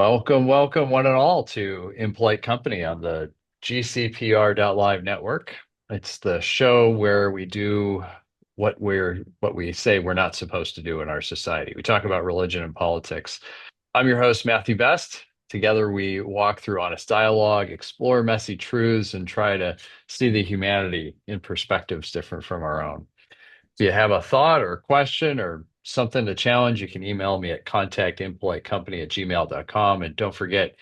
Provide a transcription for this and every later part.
Welcome, welcome, one and all, to Impolite Company on the GCPR.live network. It's the show where we do what we say we're not supposed to do in our society. We talk about religion and politics. I'm your host, Matthew Best. Together, we walk through honest dialogue, explore messy truths, and try to see the humanity in perspectives different from our own. If you have a thought or a question or something to challenge, you can email me at contactimpolitecompany@gmail.com. And don't forget,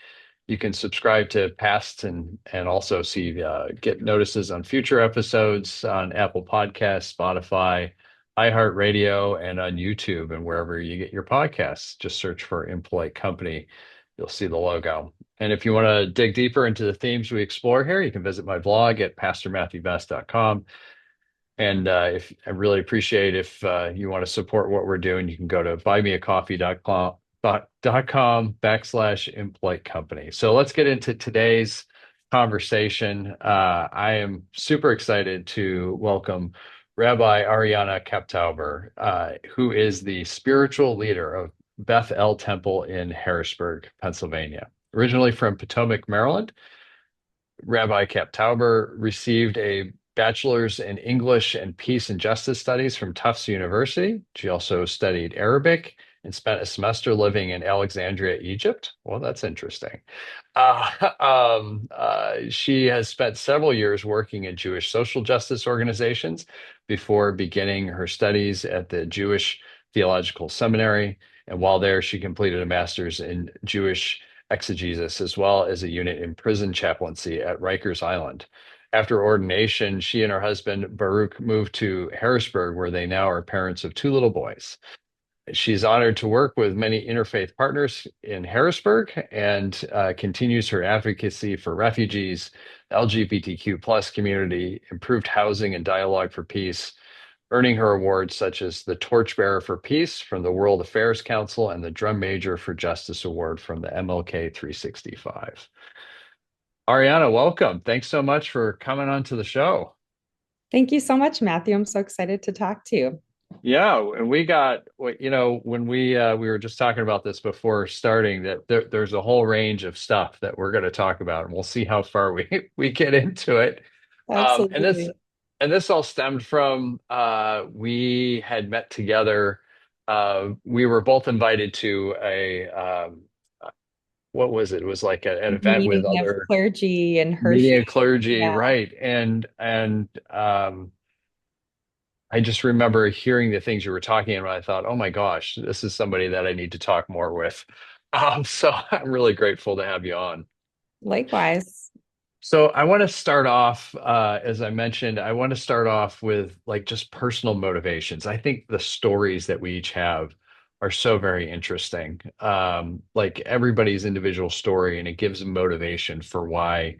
you can subscribe to past and also see get notices on future episodes on Apple Podcasts, Spotify, iHeartRadio, and on YouTube and wherever you get your podcasts. Just search for Impolite Company. You'll see the logo. And if you want to dig deeper into the themes we explore here, you can visit my blog at pastormatthewbest.com. And if I really appreciate if you want to support what we're doing, you can go to buymeacoffee.com/impolite company. So let's get into today's conversation. I am super excited to welcome Rabbi Ariana Capptauber, who is the spiritual leader of Beth El Temple in Harrisburg, Pennsylvania. Originally from Potomac, Maryland, Rabbi Capptauber received a bachelor's in English and Peace and Justice Studies from Tufts University. She also studied Arabic and spent a semester living in Alexandria, Egypt. Well, that's interesting. She has spent several years working in Jewish social justice organizations before beginning her studies at the Jewish Theological Seminary. And while there, she completed a master's in Jewish exegesis, as well as a unit in prison chaplaincy at Rikers Island. After ordination, she and her husband, Baruch, moved to Harrisburg, where they now are parents of two little boys. She's honored to work with many interfaith partners in Harrisburg and continues her advocacy for refugees, LGBTQ plus community, improved housing, and dialogue for peace, earning her awards such as the Torchbearer for Peace from the World Affairs Council and the Drum Major for Justice Award from the MLK 365. Ariana, welcome. Thanks so much for coming on to the show. Thank you so much, Matthew. I'm so excited to talk to you. Yeah, and we got when we were just talking about this before starting that there's a whole range of stuff that we're going to talk about, and we'll see how far we we get into it. Um, and this Absolutely. and this all stemmed from we had met together. We were both invited to a what was it? It was like an event with Meeting of other clergy in Hershey. media clergy, Yeah, right? And I just remember hearing the things you were talking about. I thought, oh my gosh, this is somebody that I need to talk more with. So I'm really grateful to have you on. likewise. So I want to start off, as I mentioned, I want to start off with like just personal motivations. I think the stories that we each have are so very interesting. Like everybody's individual story, and it gives them motivation for why.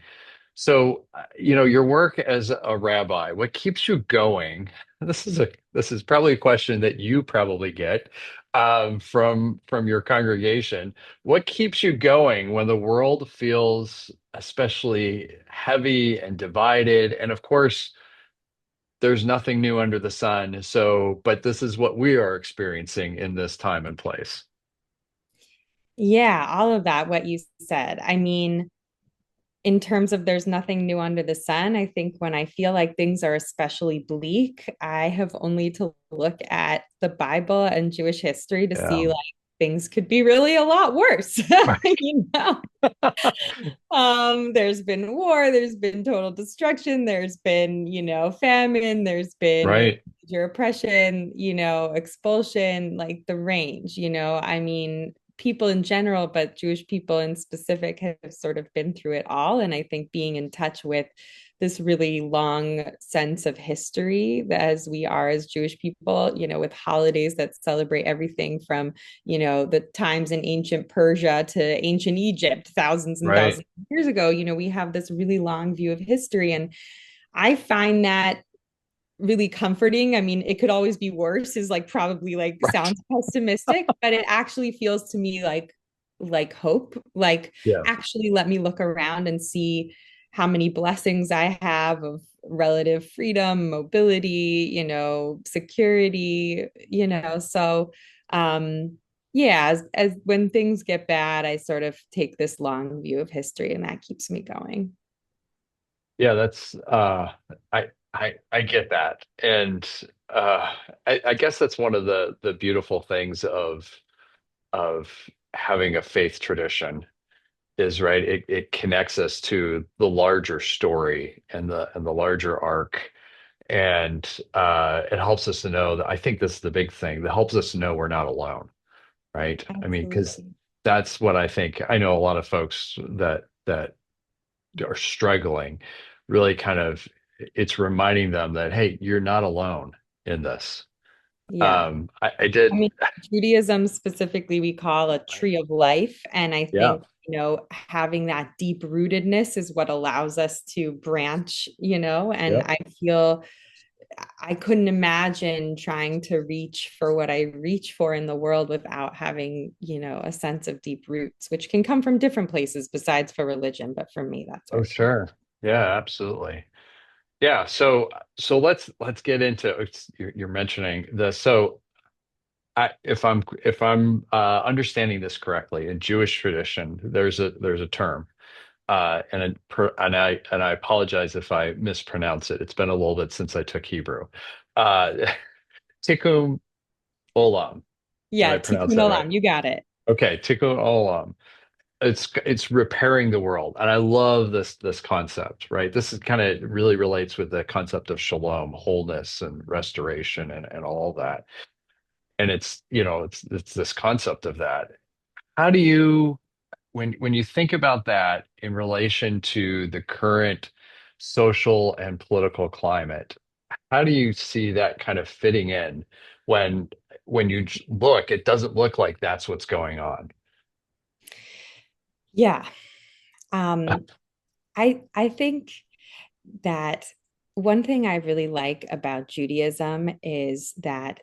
So, your work as a rabbi, what keeps you going? This is probably a question that you probably get from your congregation. What keeps you going when the world feels especially heavy and divided? And of course, there's nothing new under the sun. So, but this is what we are experiencing in this time and place. Yeah, all of that, what you said. I mean, in terms of there's nothing new under the sun, I think when I feel like things are especially bleak, I have only to look at the Bible and Jewish history to Yeah. see like things could be really a lot worse. you know, there's been war, there's been total destruction, there's been, famine, there's been Right. major oppression, expulsion, like the range, I mean, people in general, but Jewish people in specific have sort of been through it all. And I think being in touch with this really long sense of history as we are as Jewish people, with holidays that celebrate everything from, the times in ancient Persia to ancient Egypt, thousands and Right. thousands of years ago, we have this really long view of history. And I find that really comforting. I mean, it could always be worse is like probably like Right. sounds pessimistic, but it actually feels to me like hope. Like Yeah. actually let me look around and see how many blessings I have of relative freedom, mobility, security, so yeah, as when things get bad, I sort of take this long view of history, and that keeps me going. Yeah, that's I get that. And I guess that's one of the beautiful things of having a faith tradition is right. It connects us to the larger story and the larger arc. And it helps us to know that I think this is the big thing that helps us to know we're not alone, right? I mean, because Absolutely. that's what I think. I know a lot of folks that are struggling, really kind of it's reminding them that, hey, you're not alone in this. Yeah. I I did, mean, Judaism specifically, we call a right? tree of life. And I Yeah, think, having that deep rootedness is what allows us to branch, and yeah. I feel I couldn't imagine trying to reach for what I reach for in the world without having, a sense of deep roots, which can come from different places besides for religion. But for me, that's Oh, where it comes. sure. Yeah, absolutely. Yeah, so let's get into you're mentioning the so if I'm understanding this correctly, in Jewish tradition, there's a term, and I apologize if I mispronounce it. It's been a little bit since I took Hebrew. Uh, Tikkun Olam. Did Yeah, I pronounce tikkun that right? olam, you got it. Okay, Tikkun Olam. It's repairing the world, and I love this concept. Right, this is kind of really relates with the concept of shalom, wholeness, and restoration, and all that. And it's this concept of that. How do you when you think about that in relation to the current social and political climate, how do you see that kind of fitting in when when you look, it doesn't look like that's what's going on. Yeah. Um, I think that one thing I really like about Judaism is that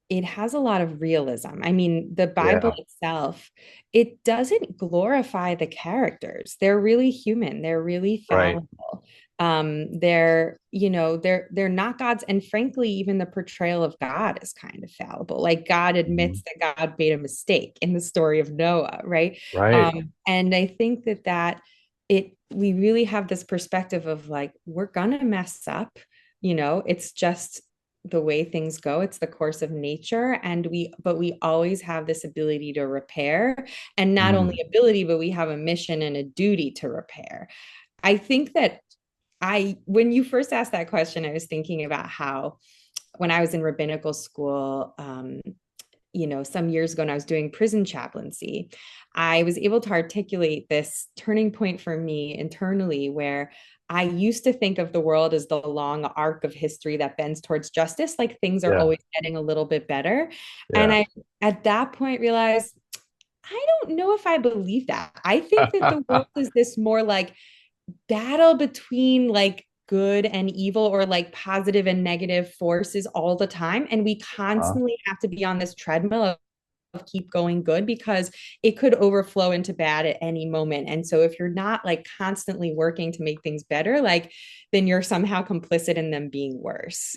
it has a lot of realism. I mean, the Bible Yeah, itself, it doesn't glorify the characters. They're really human. They're really right. fallible. They're not gods. And frankly, even the portrayal of God is kind of fallible. Like God Mhm. admits that God made a mistake in the story of Noah, right? Right. And I think that it we really have this perspective of like we're gonna mess up. It's just the way things go. It's the course of nature. But we always have this ability to repair. And not only Mm. ability, but we have a mission and a duty to repair. I think that when you first asked that question, I was thinking about how when I was in rabbinical school, some years ago, when I was doing prison chaplaincy, I was able to articulate this turning point for me internally where I used to think of the world as the long arc of history that bends towards justice, like things are Yeah. always getting a little bit better. And Yeah. I, at that point, realized I don't know if I believe that. I think that the world is this more like battle between like good and evil or like positive and negative forces all the time. And we Uh, constantly have to be on this treadmill of keep going good because it could overflow into bad at any moment. And so if you're not like constantly working to make things better, like then you're somehow complicit in them being worse.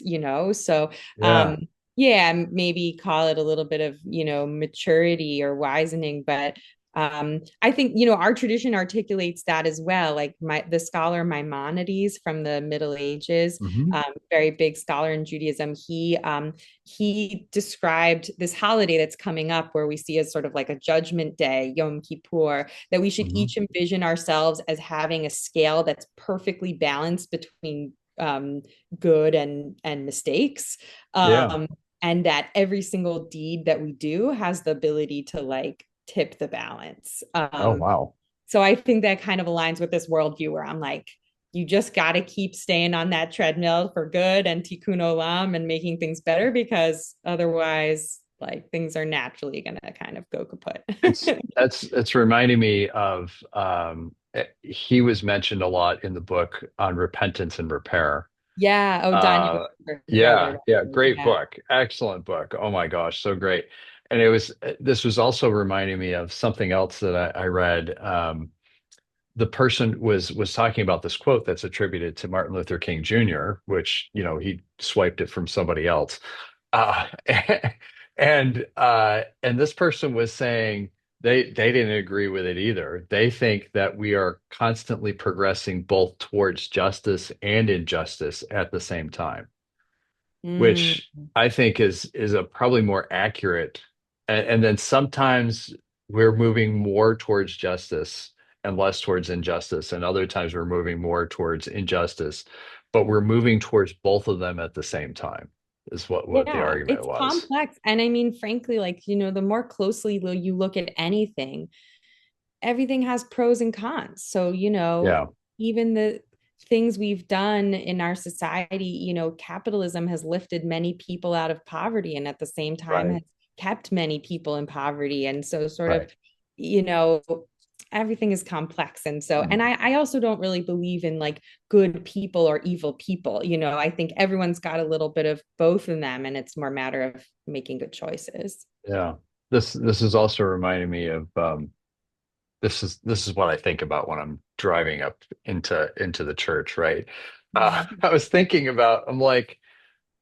So yeah. yeah, maybe call it a little bit of, maturity or wisening, but I think our tradition articulates that as well. Like the scholar Maimonides from the Middle Ages, Hmm. very big scholar in Judaism. He described this holiday that's coming up where we see as sort of like a judgment day, Yom Kippur, that we should Hmm. each envision ourselves as having a scale that's perfectly balanced between good and mistakes. Yeah. Um, and that every single deed that we do has the ability to like tip the balance. Oh, wow. So I think that kind of aligns with this worldview where I'm like, you just got to keep staying on that treadmill for good and tikkun olam and making things better because otherwise, like things are naturally going to kind of go kaput. It's reminding me of he was mentioned a lot in the book on repentance and repair. Yeah. Oh, Daniel, Uh, brother. yeah, yeah, great Yeah. book, excellent book. Oh my gosh, so great. And it was this was also reminding me of something else that I read. The person was talking about this quote that's attributed to Martin Luther King Jr., which he swiped it from somebody else. Uh, And this person was saying they didn't agree with it either. They think that we are constantly progressing both towards justice and injustice at the same time, Mm, which I think is a probably more accurate. And then sometimes we're moving more towards justice and less towards injustice, and other times we're moving more towards injustice, but we're moving towards both of them at the same time, is what the yeah, argument it's was. complex. And I mean, frankly, like, the more closely you look at anything, everything has pros and cons. So, Yeah, even the things we've done in our society, capitalism has lifted many people out of poverty and at the same time right, has kept many people in poverty. And so, sort of, right. you know, everything is complex. And so, and I also don't really believe in like good people or evil people. I think everyone's got a little bit of both of them, and it's more a matter of making good choices. Yeah. This is also reminding me of this is what I think about when I'm driving up into the church, right? I was thinking about, I'm like,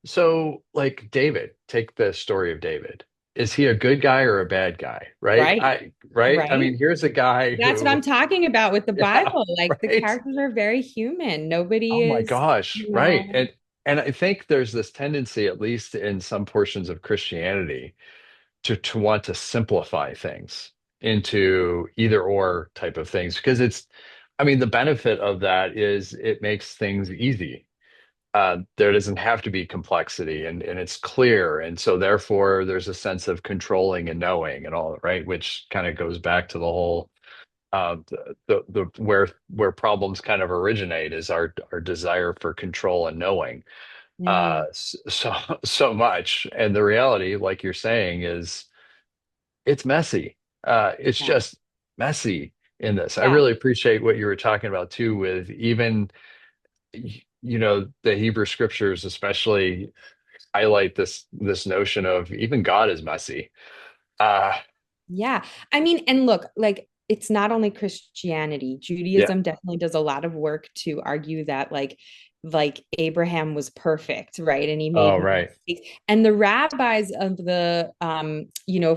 so like David, take the story of David. Is he a good guy or a bad guy? Right? Right. Right? I Right. mean, here's a guy That's what who, I'm talking about with the yeah, Bible. Like the right. characters are very human. Nobody Oh my is, gosh, you right. know, And I think there's this tendency, at least in some portions of Christianity, to want to simplify things into either or type of things because I mean, the benefit of that is it makes things easy. There doesn't have to be complexity and it's clear. And so therefore there's a sense of controlling and knowing and all, right? Which kind of goes back to the whole the where problems kind of originate is our desire for control and knowing mm, so so much. And the reality, like you're saying, is it's messy. It's yeah, just messy in this. I yeah, really appreciate what you were talking about too, with even, the Hebrew scriptures especially highlight this notion of even God is messy. Uh, yeah. I mean, and look, like it's not only Christianity. yeah. Judaism definitely does a lot of work to argue that like Abraham was perfect, right? And he Oh, made no right. mistakes. And the rabbis of the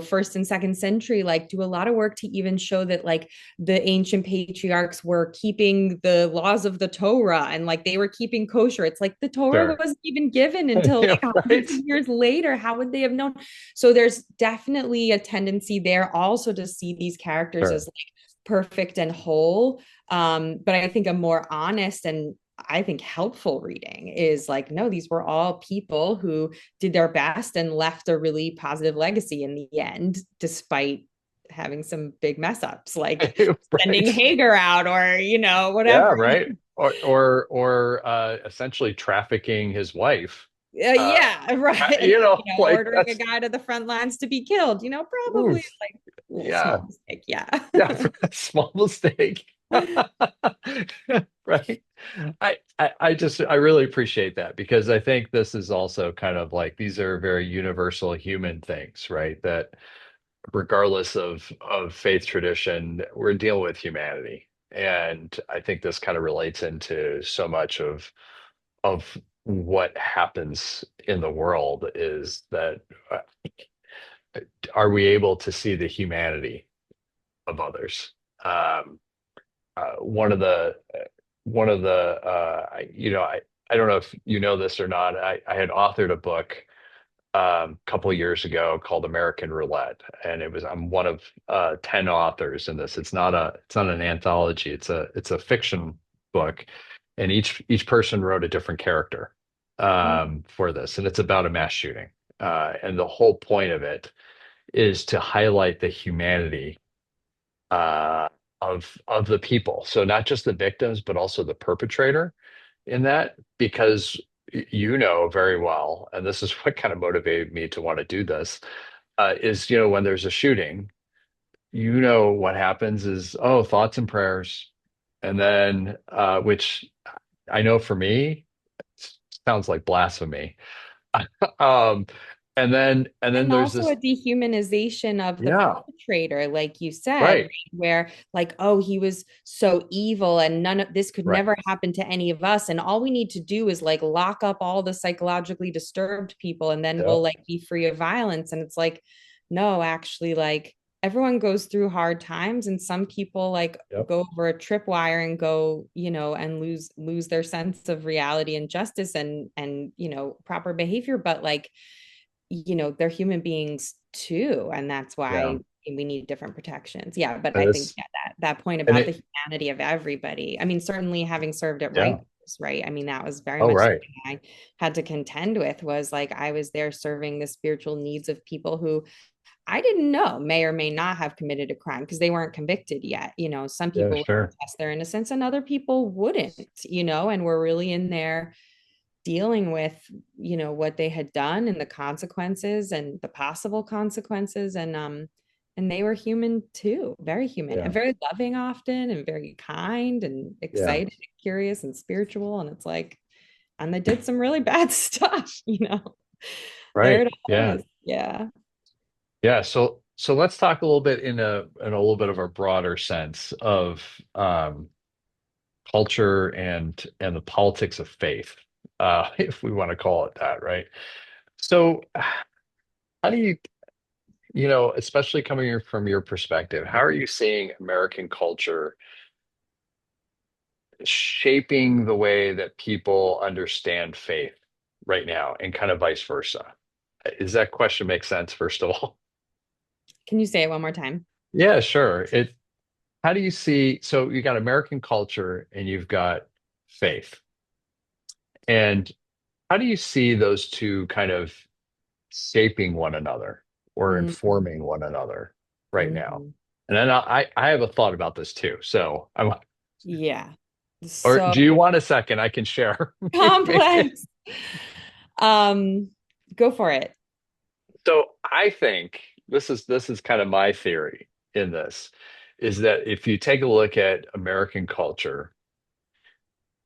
first and second century like do a lot of work to even show that like the ancient patriarchs were keeping the laws of the Torah and like they were keeping kosher. It's like the Torah Sure. wasn't even given until Yeah, like hundreds right. of years later. How would they have known? So there's definitely a tendency there also to see these characters Sure. as like perfect and whole. But I think a more honest and I think helpful reading is like, no, these were all people who did their best and left a really positive legacy in the end, despite having some big mess ups, like sending Right. Hagar out or, Yeah, whatever. right. Or essentially trafficking his wife. Uh, Yeah, right. And, like ordering a that's guy to the front lines to be killed, probably oof. like a little Yeah. small mistake. Yeah. Yeah, for a small mistake. Right. I really appreciate that because I think this is also kind of like these are very universal human things, right? That regardless of faith tradition, we're dealing with humanity. And I think this kind of relates into so much of what happens in the world is that are we able to see the humanity of others? Um, one of the I don't know if you know this or not. I had authored a book a couple of years ago called American Roulette, and I'm one of 10 authors in this. It's not an anthology. It's a fiction book, and each person wrote a different character for this, and it's about a mass shooting. And the whole point of it is to highlight the humanity uh, of the people. So not just the victims, but also the perpetrator in that, because you know very well, and this is what kind of motivated me to want to do this, is when there's a shooting, what happens is, oh, thoughts and prayers, and then which I know for me sounds like blasphemy. um, and then And there's also a this, dehumanization of the yeah, perpetrator, like you said, right? right, Where like, oh, he was so evil and none of this could right. never happen to any of us. And all we need to do is like lock up all the psychologically disturbed people and then we'll Yep, like be free of violence. And it's like, no, actually, like everyone goes through hard times and some people like yep, go over a tripwire and go, and lose their sense of reality and justice and proper behavior. But like, they're human beings too, and that's yeah. why we need different protections. Yeah, but And I think it's yeah, that point and about it, the humanity of everybody. I mean, certainly having served at yeah. Rikers, right? I mean, that was very Oh, much right. something I had to contend with. Was like I was there serving the spiritual needs of people who I didn't know may or may not have committed a crime because they weren't convicted yet. Some Yeah, people would sure. test their innocence and other people wouldn't. And we're really in there dealing with what they had done and the consequences and the possible consequences, and they were human too, very human Yeah, and very loving often and very kind and yeah. excited and curious and spiritual, and it's like, and they did some really bad stuff. There Right. it all Yeah. is. Yeah. Yeah. So let's talk a little bit in a little bit of a broader sense of culture and the politics of faith, if we want to call it that, right? So how do you, especially coming from your perspective, how are you seeing American culture shaping the way that people understand faith right now and kind of vice versa? Does that question make sense, first of all? Can you say it one more time? Yeah, sure. How do you see, so you got American culture and you've got faith. And how do you see those two kind of shaping one another or Mm, informing one another right now? mhm. And then I have a thought about this too. So Yeah, or so do you want a second? I can share. Maybe. complex. um go for it. So I think this is kind of my theory in this is that if you take a look at American culture,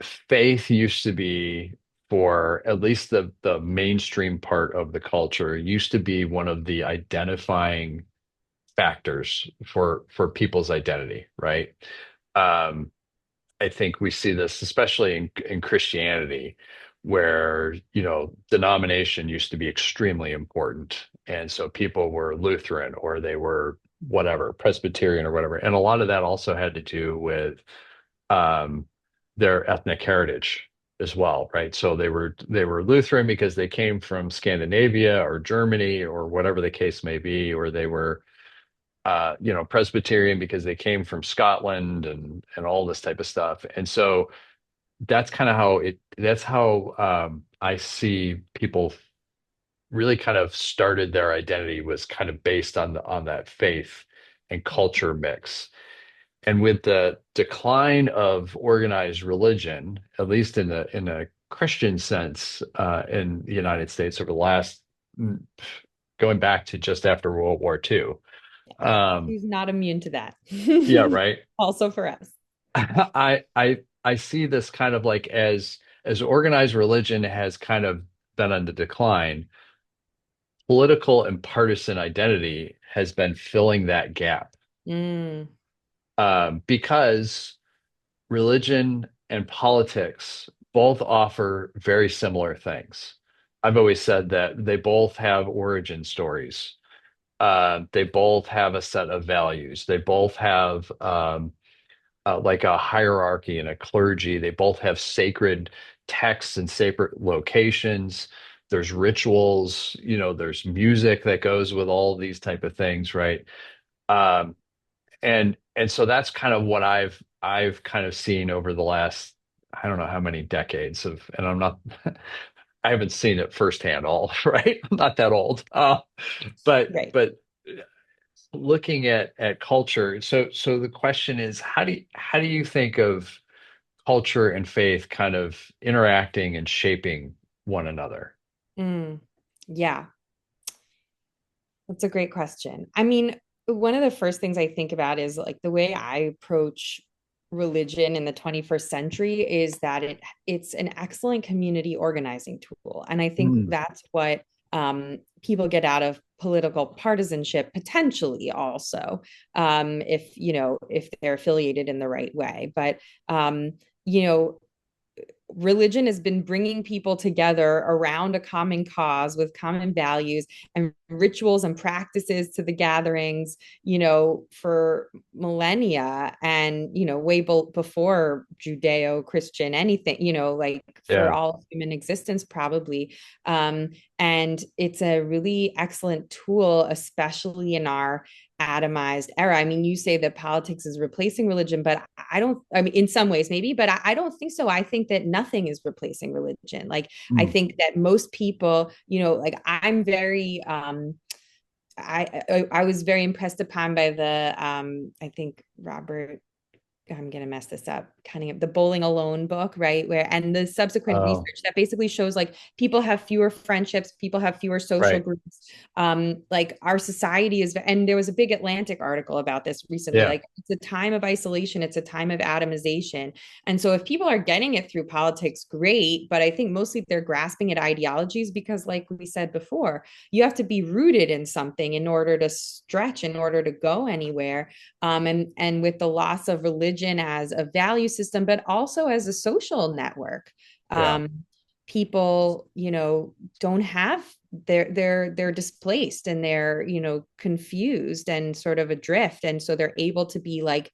faith used to be for at least the mainstream part of the culture used to be one of the identifying factors for people's identity, right? Um, I think we see this especially in Christianity, where, denomination used to be extremely important. And so people were Lutheran or they were whatever, Presbyterian or whatever. And a lot of that also had to do with um, their ethnic heritage as well, right? So they were Lutheran because they came from Scandinavia or Germany or whatever the case may be, or they were Presbyterian because they came from Scotland and all this type of stuff. And so that's how I see people really kind of started their identity was kind of based on that faith and culture mix. And with the decline of organized religion, at least in a Christian sense, in the United States over the last going back to just after World War II. Um, He's not immune to that. yeah, right. Also for us. I see this kind of like as organized religion has kind of been on the decline, political and partisan identity has been filling that gap. Mm, Because religion and politics both offer very similar things. I've always said that they both have origin stories. They both have a set of values. They both have like a hierarchy and a clergy. They both have sacred texts and sacred locations. There's rituals, there's music that goes with all these type of things, right? Um, and so that's kind of what I've kind of seen over the last I don't know how many decades of, and I'm not I haven't seen it firsthand all, right? I'm not that old. But right. but looking at culture, so the question is how do you think of culture and faith kind of interacting and shaping one another? Mm, yeah, that's a great question. I mean, one of the first things I think about is like the way I approach religion in the 21st century is that it's an excellent community organizing tool. And I think Mm, that's what people get out of political partisanship potentially also, if if they're affiliated in the right way. But you know religion has been bringing people together around a common cause with common values and rituals and practices to the gatherings, for millennia, and, way before Judeo-Christian anything, like for Yeah. all of human existence, probably. Um, and it's a really excellent tool, especially in our atomized era. I mean, you say that politics is replacing religion, but I don't, I mean, in some ways, maybe, but I don't think so. I think that nothing is replacing religion. Like, I Mm. think that most people, like I'm very, I was very impressed upon by the, I think Robert, I'm gonna mess this up, kind of the Bowling Alone book, right? Where and the subsequent Oh, research that basically shows like people have fewer friendships, people have fewer social right. groups. Like our society is, and there was a big Atlantic article about this recently. Yeah. Like it's a time of isolation, it's a time of atomization. And so if people are getting it through politics, great. But I think mostly they're grasping at ideologies because, like we said before, you have to be rooted in something in order to stretch, in order to go anywhere. And with the loss of religion as a value system, but also as a social network, Yeah. people, don't have, they're displaced, and they're, confused and sort of adrift, and so they're able to be like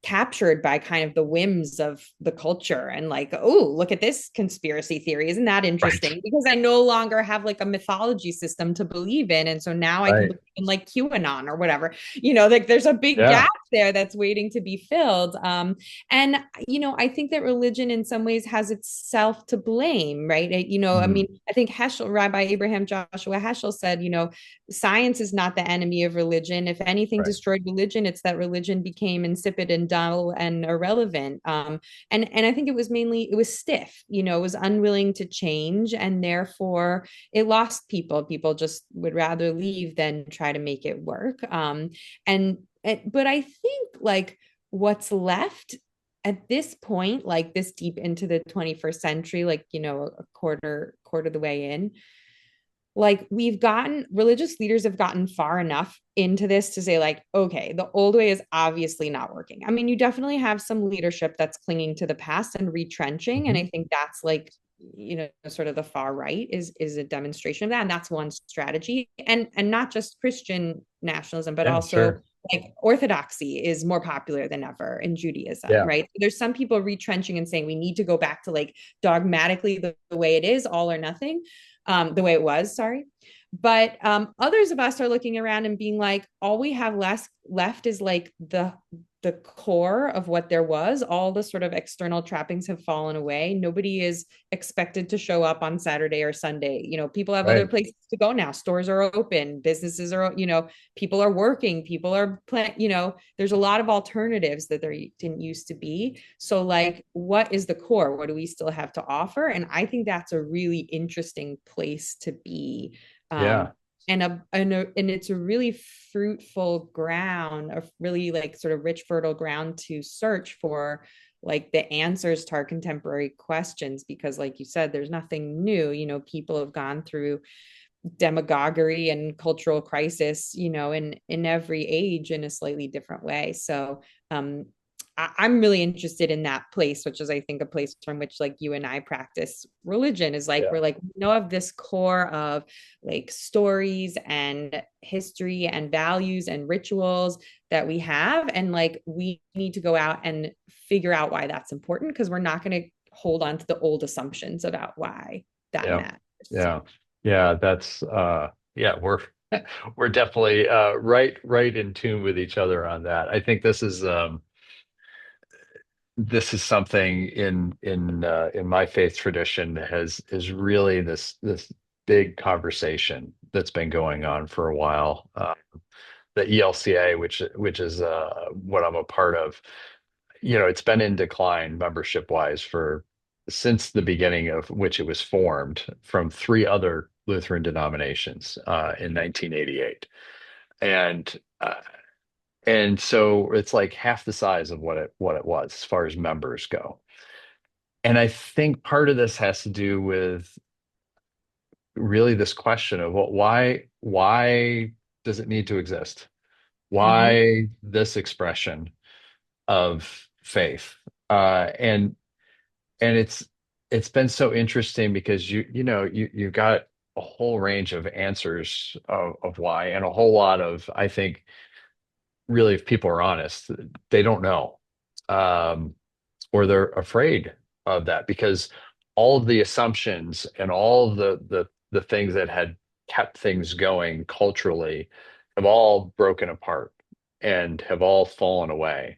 captured by kind of the whims of the culture, and like, oh, look at this conspiracy theory, isn't that Right. interesting, because I no longer have like a mythology system to believe in, and so now I can Right. believe in like QAnon or whatever. Like there's a big Yeah. gap there that's waiting to be filled. And I think that religion in some ways has itself to blame, right? I Mm. mean, I think Rabbi Abraham Joshua Heschel said, science is not the enemy of religion. If anything Right. destroyed religion, it's that religion became insipid and dull and irrelevant. And I think it was stiff, it was unwilling to change, and therefore it lost people. People just would rather leave than try to make it work. But I think like what's left at this point, like this deep into the 21st century, like, a quarter of the way in, like we've gotten, religious leaders have gotten far enough into this to say like, okay, the old way is obviously not working. I mean, you definitely have some leadership that's clinging to the past and retrenching, and Mhm. I think that's like, sort of the far right is a demonstration of that, and that's one strategy. And not just Christian nationalism, but Yeah, also sure. like orthodoxy is more popular than ever in Judaism, Yeah. right? There's some people retrenching and saying we need to go back to like dogmatically the way it is, all or nothing, the way it was, sorry. But others of us are looking around and being like, all we have left is like the core of what there was. All the sort of external trappings have fallen away. Nobody is expected to show up on Saturday or Sunday. People have other Right. places to go now. Stores are open, businesses are, people are working, people are there's a lot of alternatives that there didn't used to be. So like, what is the core? What do we still have to offer? And I think that's a really interesting place to be. um, Yeah. and it's a really fruitful ground, a really like sort of rich, fertile ground to search for like the answers to our contemporary questions, because like you said, there's nothing new. People have gone through demagoguery and cultural crisis, in every age in a slightly different way. So um I'm really interested in that place, which is, I think, a place from which like you and I practice religion, is like Yeah. we're like, we know of this core of like stories and history and values and rituals that we have, and like we need to go out and figure out why that's important, because we're not going to hold on to the old assumptions about why that Yeah. matters. Yeah. Yeah. That's yeah, we're definitely right in tune with each other on that. I think this is something in my faith tradition that has is really this big conversation that's been going on for a while. The ELCA, which is what I'm a part of, it's been in decline membership wise for since the beginning of which it was formed from three other Lutheran denominations in 1988, and and so it's like half the size of what it was as far as members go. And I think part of this has to do with really this question of, well, why does it need to exist? Hmm. Why this expression of faith? And it's been so interesting because you got a whole range of answers of why, and a whole lot of, I think, really, if people are honest, they don't know. Um, or they're afraid of that because all of the assumptions and all of the things that had kept things going culturally have all broken apart and have all fallen away.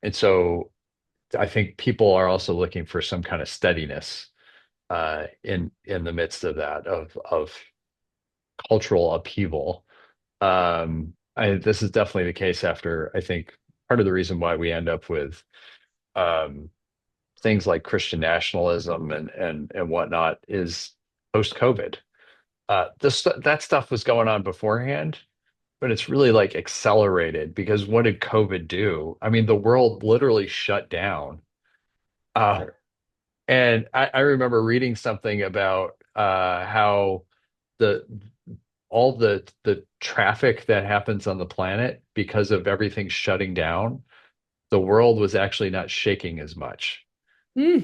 And so I think people are also looking for some kind of steadiness in the midst of that of cultural upheaval. This is definitely the case after, I think, part of the reason why we end up with um, things like Christian nationalism and whatnot is post-COVID. That stuff was going on beforehand, but it's really like accelerated because what did COVID do? I mean, the world literally shut down. Uh, and I remember reading something about how the all the traffic that happens on the planet because of everything shutting down, the world was actually not shaking as much. Mm.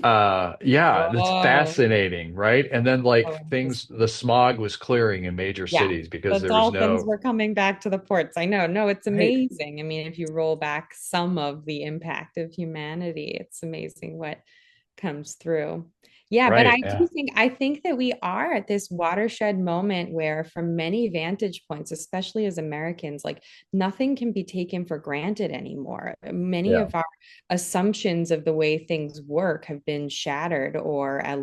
Yeah, that's Whoa. fascinating, right? And then like Oh, things, the smog was clearing in major yeah. cities because The there was dolphins no, were coming back to the ports. I know. No, it's right, amazing. I mean, if you roll back some of the impact of humanity, it's amazing what comes through. Yeah, but right, yeah, I think that we are at this watershed moment where from many vantage points, especially as Americans, like nothing can be taken for granted anymore. Many yeah, of our assumptions of the way things work have been shattered or at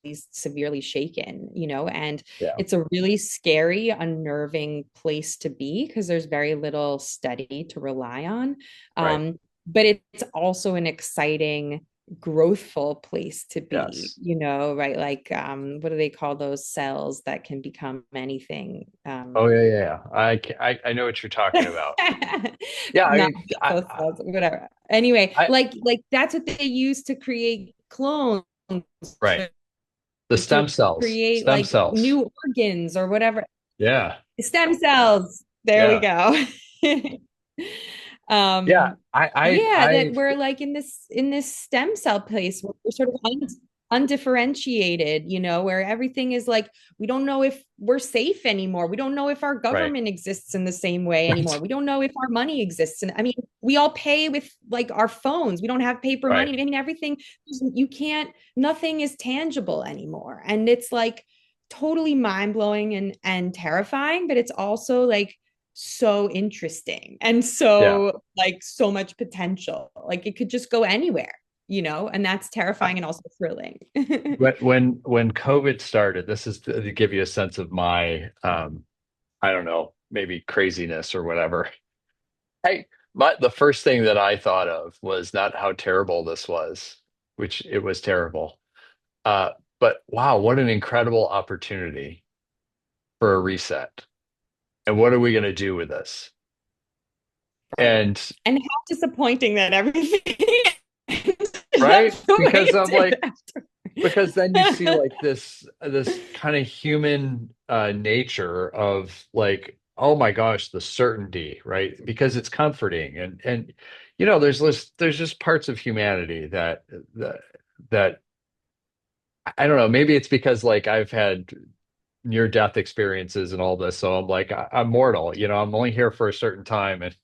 least severely shaken, and yeah, it's a really scary, unnerving place to be because there's very little study to rely on. right, But it's also an exciting, growthful place to be, yes. right? Like, what do they call those cells that can become anything? Oh yeah, yeah, yeah. I know what you're talking about. Yeah, I Not mean, those cells, whatever. Anyway, I like that's what they use to create clones, right. The to create stem like cells. new organs or whatever. Yeah, Stem cells. There we yeah, go. yeah. um yeah, that we're like in this stem cell place where we're sort of undifferentiated, where everything is like we don't know if we're safe anymore. We don't know if our right, government exists in the same way anymore. right, We don't know if our money exists. And I mean, we all pay with like our phones. We don't have paper right. money. I mean, everything you can't, nothing is tangible anymore. And it's like totally mind-blowing and terrifying, but it's also like so interesting and Yeah. so like so much potential. Like it could just go anywhere, and that's terrifying and also thrilling. When COVID started, this is to give you a sense of my I don't know, maybe craziness or whatever. Hey, the first thing that I thought of was not how terrible this was, which it was terrible. Uh, but wow, what an incredible opportunity for a reset. And what are we going to do with this? Right. And And how disappointing that everything ended up right, the way because it I'm did like, after. because then you see like this kind of human nature of like, oh my gosh, the certainty, right? Because it's comforting and there's just parts of humanity that that I don't know, maybe it's because like I've had near death experiences and all this, so I'm like I'm mortal, I'm only here for a certain time, and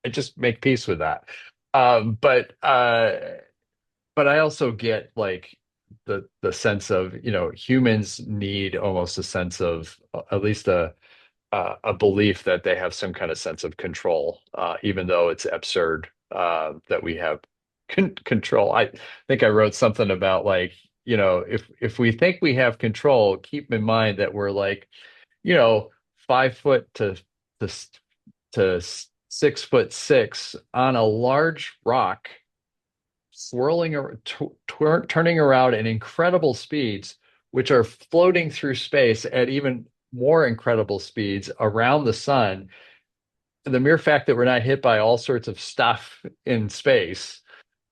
I just make peace with that. But I also get like the sense of, humans need almost a sense of at least a belief that they have some kind of sense of control, even though it's absurd that we have control. I think I wrote something about like, if we think we have control, keep in mind that we're like, 5 foot to 6'6" on a large rock swirling or turning around at incredible speeds, which are floating through space at even more incredible speeds around the sun. The mere fact that we're not hit by all sorts of stuff in space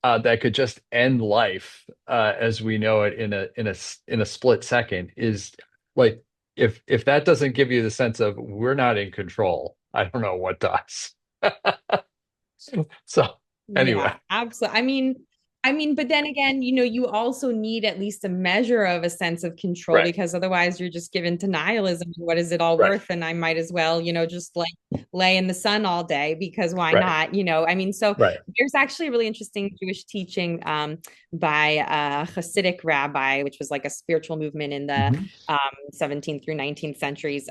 that could just end life as we know it in a split second is like if that doesn't give you the sense of we're not in control, I don't know what does. So anyway, Yeah, absolutely. But then again, you also need at least a measure of a sense of control right, because otherwise you're just given to nihilism. What is it all right, worth? And I might as well, just like lay in the sun all day because why right, not? So right. there's actually a really interesting Jewish teaching by a Hasidic rabbi, which was like a spiritual movement in the Mhm. 17th through 19th centuries,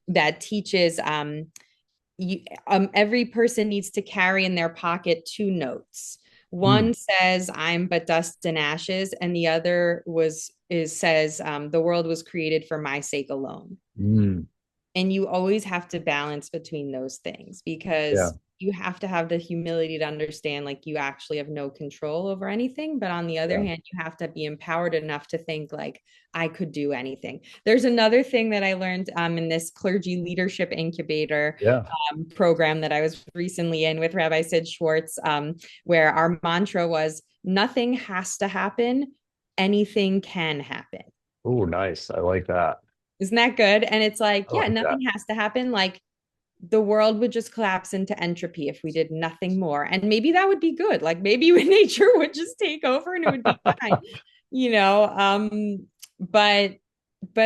that teaches every person needs to carry in their pocket two notes. Mm, One says, "I'm but dust and ashes," and the other says, "The world was created for my sake alone." mm, And you always have to balance between those things yeah, because you have to have the humility to understand like you actually have no control over anything, but on the other yeah, hand you have to be empowered enough to think like I could do anything. There's another thing that I learned in this clergy leadership incubator yeah. program that I was recently in with Rabbi Sid Schwartz, where our mantra was nothing has to happen, anything can happen. Oh, nice. I like that. Isn't that good? And it's like, I yeah, like nothing that. has to happen. Like the world would just collapse into entropy if we did nothing more. And maybe that would be good. Like maybe nature would just take over and it would be fine, you know. But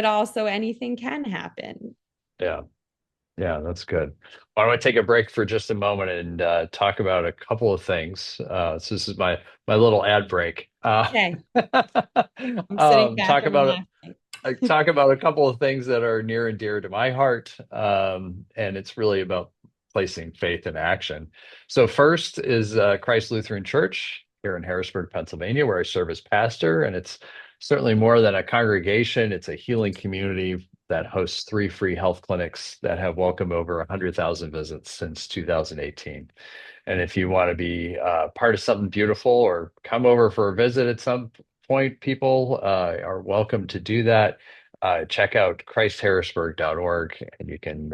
also anything can happen. Yeah. Yeah, that's good. Why don't I take a break for just a moment and talk about a couple of things? So this is my little ad break. Okay. I'm sitting back and relaxing. Talk about a couple of things that are near and dear to my heart, and it's really about placing faith in action. So first is Christ Lutheran Church here in Harrisburg, Pennsylvania, where I serve as pastor, and it's certainly more than a congregation. It's a healing community that hosts 3 free health clinics that have welcomed over 100,000 visits since 2018. And if you want to be part of something beautiful or come over for a visit at some point, people are welcome to do that. Check out christharrisburg.org and you can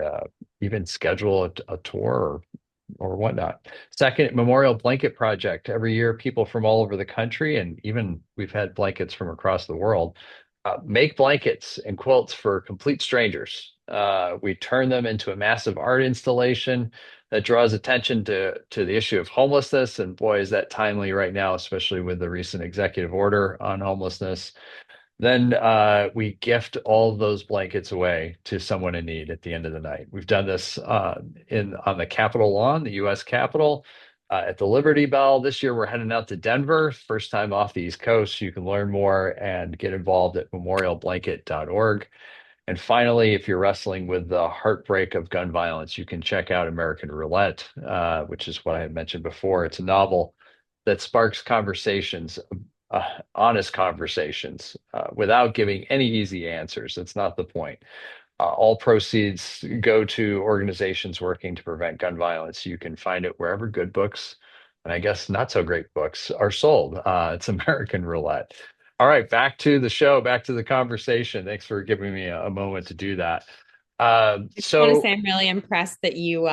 even schedule a tour or whatnot. Second, Memorial Blanket Project. Every year, people from all over the country, and even we've had blankets from across the world, make blankets and quilts for complete strangers. We turn them into a massive art installation that draws attention to the issue of homelessness. And boy, is that timely right now, especially with the recent executive order on homelessness. Then we gift all of those blankets away to someone in need at the end of the night. We've done this in on the Capitol lawn, the U.S. Capitol, at the Liberty Bell. This year we're heading out to Denver, first time off the East Coast. You can learn more and get involved at memorialblanket.org. And finally, if you're wrestling with the heartbreak of gun violence, you can check out American Roulette, which is what I had mentioned before. It's a novel that sparks conversations, honest conversations, without giving any easy answers. That's not the point. All proceeds go to organizations working to prevent gun violence. You can find it wherever good books, and I guess not so great books, are sold. It's American Roulette. All right, back to the show, back to the conversation. Thanks for giving me a moment to do that. I just want to So say I'm really impressed that you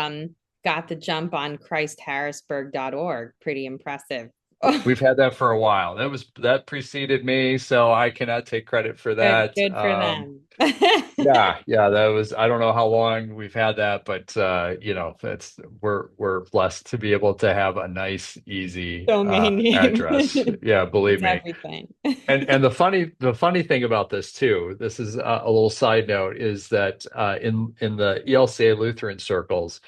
got the jump on christharrisburg.org. Pretty impressive. we've had that for a while. That preceded me, so I cannot take credit for Good, that. good for them. Yeah, that was, I don't know how long we've had that, but that's we're blessed to be able to have a nice, easy Domain name. address. Yeah, believe It's me. everything. And the funny thing about this too, this is a little side note, is that in the ELCA Lutheran circles,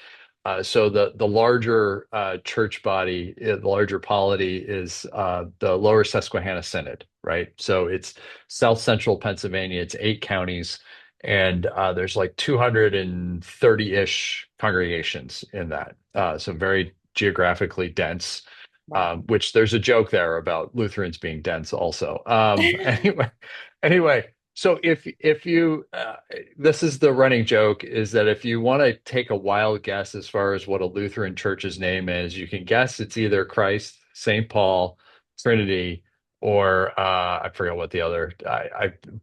so the larger church body, the larger polity is the Lower Susquehanna Synod, right? So it's South Central Pennsylvania. It's 8 counties, and there's like 230-ish congregations in that. So very geographically dense. Wow. Which there's a joke there about Lutherans being dense also. Anyway, so if you this is the running joke, is that if you want to take a wild guess as far as what a Lutheran church's name is, you can guess it's either Christ, St. Paul, Trinity, or I forget what the other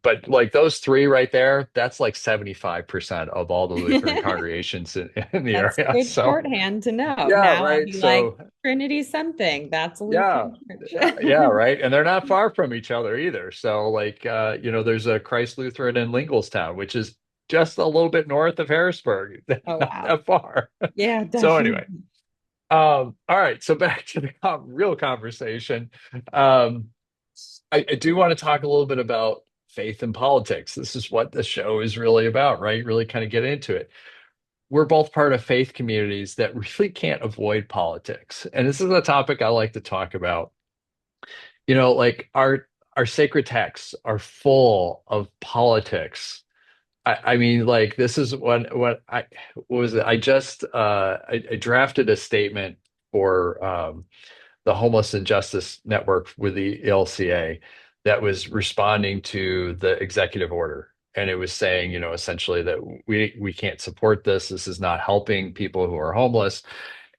but like those three right there, that's like 75% of all the Lutheran congregations in the That's area. good So shorthand to know. yeah, Now I'll right. be like, So Trinity something. That's a yeah, Lutheran church. yeah, right. And they're not far from each other either. So like there's a Christ Lutheran in Lingelstown, which is just a little bit north of Harrisburg, Oh, not wow. that far. Yeah, So anyway, definitely. all right. So back to the real conversation. Um, I do want to talk a little bit about faith and politics. This is what the show is really about, right? Really kind of get into it. We're both part of faith communities that really can't avoid politics. And this is a topic I like to talk about. Like our sacred texts are full of politics. I mean, like this is what was it? I drafted a statement for the Homeless and Justice Network with the ELCA that was responding to the executive order. And it was saying, essentially that we can't support this. This is not helping people who are homeless.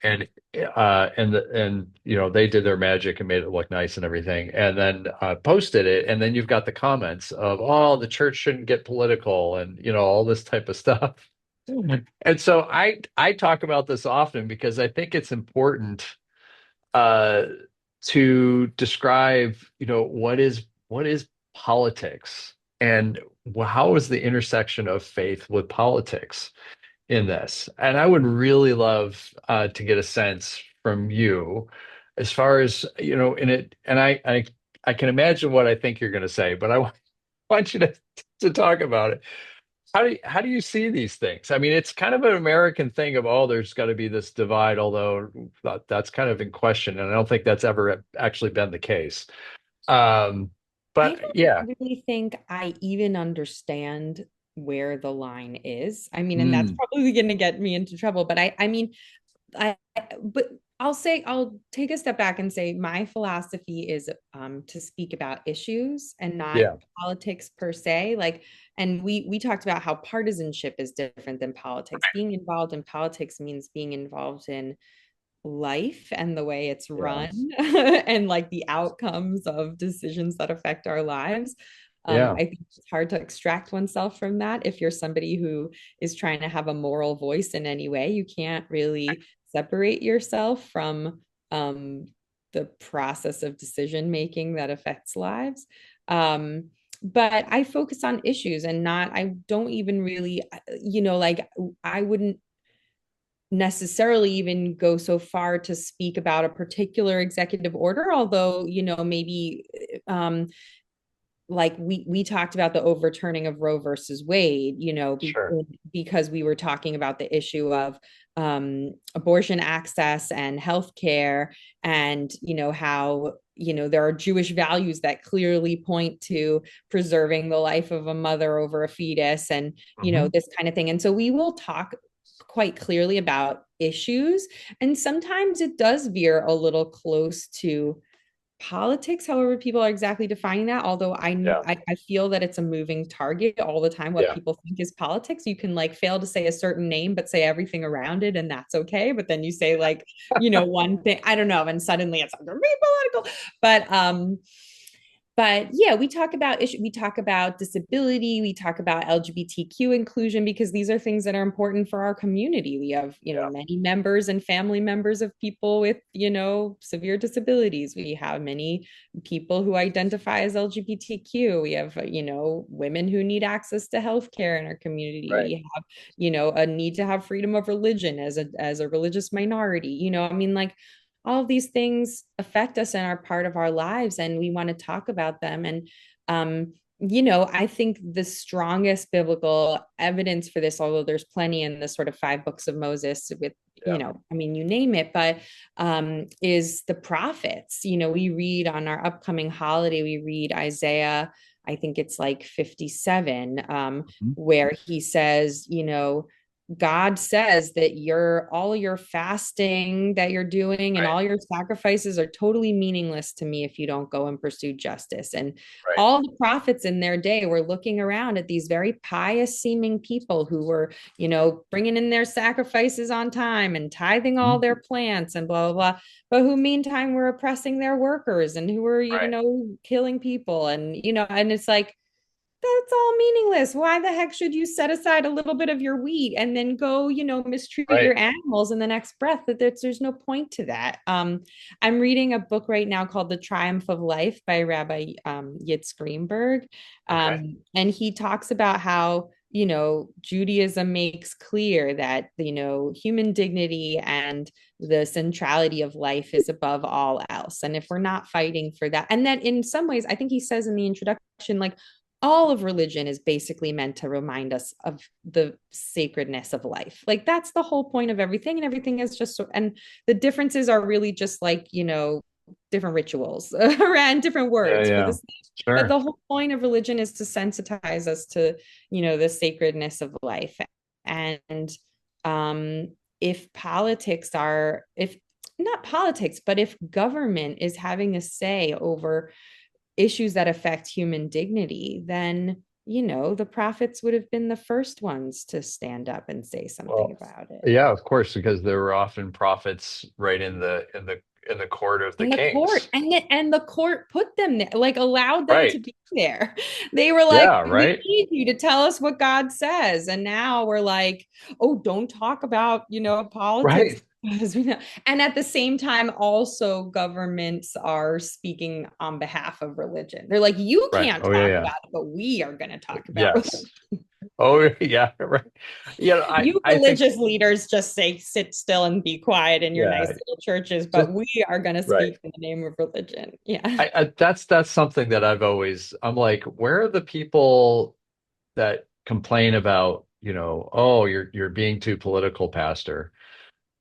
And they did their magic and made it look nice and everything. And then posted it. And then you've got the comments of, oh, the church shouldn't get political and all this type of stuff. And so I talk about this often because I think it's important uh, to describe, what is politics and how is the intersection of faith with politics in this? And I would really love to get a sense from you as far as, in it. And I can imagine what I think you're going to say, but I want you to talk about it. How do you see these things? I mean, it's kind of an American thing of, oh, there's got to be this divide, although that's kind of in question, and I don't think that's ever actually been the case. Um, I but yeah, don't really think I even understand where the line is. I mean, and that's mm, probably going to get me into trouble, but I mean, I, but I'll take a step back and say my philosophy is to speak about issues and not yeah, politics per se. Like, and we talked about how partisanship is different than politics. Being involved in politics means being involved in life and the way it's yeah, run and like the outcomes of decisions that affect our lives. yeah, I think it's hard to extract oneself from that. If you're somebody who is trying to have a moral voice in any way, you can't really separate yourself from um, the process of decision making that affects lives. But I focus on issues and not, I don't even really, like I wouldn't necessarily even go so far to speak about a particular executive order, although maybe like we talked about the overturning of Roe versus Wade, sure, because we were talking about the issue of abortion access and healthcare, and how there are Jewish values that clearly point to preserving the life of a mother over a fetus, and hmm, this kind of thing. And so we will talk quite clearly about issues, and sometimes it does veer a little close to politics, however people are exactly defining that. Although yeah, I feel that it's a moving target all the time. What yeah, people think is politics, you can like fail to say a certain name but say everything around it, and that's okay. But then you say like one thing, I don't know, and suddenly it's like political. But yeah, we talk about disability, we talk about LGBTQ inclusion, because these are things that are important for our community. We have yeah, many members and family members of people with severe disabilities. We have many people who identify as LGBTQ. We have women who need access to healthcare in our community. right, We have a need to have freedom of religion as a religious minority. I mean, like, all of these things affect us and are part of our lives, and we want to talk about them. And I think the strongest biblical evidence for this, although there's plenty in the sort of 5 books of Moses with yeah, I mean, you name it, but is the prophets. We read on our upcoming holiday, we read Isaiah, I think it's like 57, mhm, where he says, God says that all your fasting that you're doing and right, all your sacrifices are totally meaningless to me if you don't go and pursue justice. And right, all the prophets in their day were looking around at these very pious seeming people who were, bringing in their sacrifices on time and tithing all mhm, their plants and blah, blah, blah, but who meantime were oppressing their workers and who were, right, killing people. And, and it's like, that's all meaningless. Why the heck should you set aside a little bit of your wheat and then go, mistreat right, your animals in the next breath? That there's no point to that. I'm reading a book right now called The Triumph of Life by Rabbi Yitz Greenberg. okay, And he talks about how Judaism makes clear that, human dignity and the centrality of life is above all else. And if we're not fighting for that, and that in some ways, I think he says in the introduction, like, all of religion is basically meant to remind us of the sacredness of life. Like, that's the whole point of everything. And everything is just so, and the differences are really just like, different rituals around different Yeah, words for yeah. this. But Sure. the whole point of religion is to sensitize us to, the sacredness of life. And um, if politics are, if not politics, but if government is having a say over issues that affect human dignity, then, the prophets would have been the first ones to stand up and say something Well, about it. yeah, of course, because there were often prophets right in the court of the In the court, kings. and the court put them there, like allowed them to Right. be there. They were like, Yeah, we right. need you to tell us what God says. And now we're like, oh, don't talk about, politics, Right. because we know. And at the same time, also governments are speaking on behalf of religion. They're like, you Right. can't Oh yeah, talk yeah. about it, but we are going to talk about religion. Yes. Oh yeah, right. I You I think religious leaders just say, sit still and be quiet in your nice yeah. little churches, Just but we are going to right. speak in the name of religion. Yeah. That's something that I'm like, where are the people that complain about, oh, you're being too political, pastor.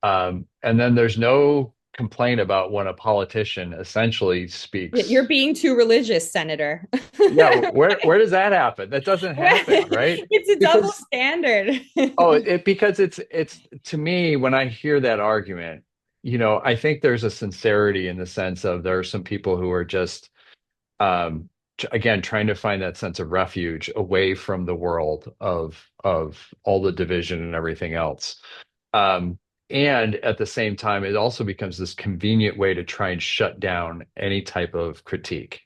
And then there's no complaint about when a politician essentially You're speaks. being too religious, Senator. Yeah, where does that happen? That doesn't happen, right? It's a double Because standard. because it's to me when I hear that argument, I think there's a sincerity in the sense of there are some people who are just again trying to find that sense of refuge away from the world of all the division and everything else. Um, and at the same time, it also becomes this convenient way to try and shut down any type of critique